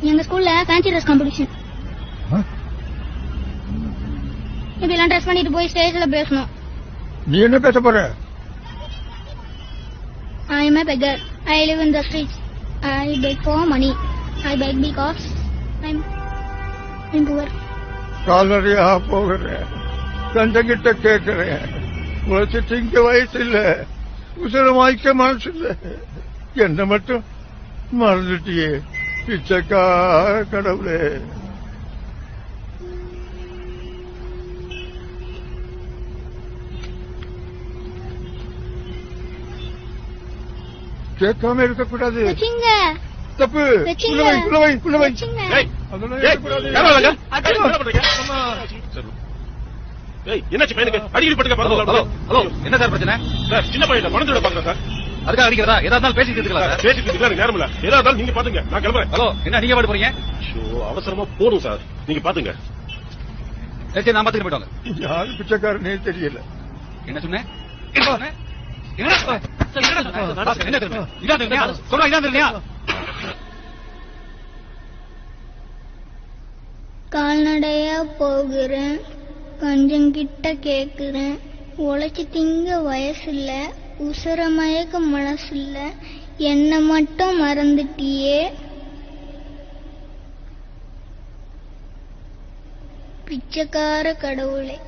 எங்க ஸ்கூல்ல fancy dress competition. இப்படிலாம் ட்ரெஸ் பண்ணிட்டு போய் ஸ்டேஜ்ல பேசணும். நீ என்ன பேச போற? I am a beggar. I live in the streets. I beg for money. I beg because I'm poor. காலரியா போகிறேன், கண்டகிட்ட கேட்கிறேன். உழைச்சு திங்க வயசு இல்ல, உசுர வாய்க்க மனசு இல்ல. என்ன மட்டும் மறந்துட்டியே பிச்சைக்கார கடவுளே. கேட்காம இருக்கக்கூடாது. தப்பு. என்னாச்சு பையனுக்கு? அடிக்கடி பட்டுக்க. என்ன சார் பிரச்சனை? சின்ன பையன் பணத்தோட பாக்குறேன் சார். அதுக்காக அடிக்கிறதா? ஏதா இருந்தாலும் பேசிட்டு இருக்கலாம். பேசிட்டு இருக்கலாம், நேரம் இல்ல. ஏதா இருந்தாலும் நீங்க பாத்துங்க, நான் கிளம்புறேன். ஹலோ, என்ன நீங்க பாட்டு போறீங்க? அவசரமா போடும் சார், நீங்க பாத்துங்க. சரி, நான் பாத்துக்க போயிட்டு யாரு பிச்சைக்காரனே தெரியல. என்ன சொன்னேன்? கால்நடையா போகிறேன், கொஞ்சம் கிட்ட கேக்குறேன். உழைச்சு திங்க வயசு இல்ல, உசுர மயக்க மனசு இல்ல. என்ன மட்டும் மறந்துட்டியே பிச்சைக்கார கடவுளே.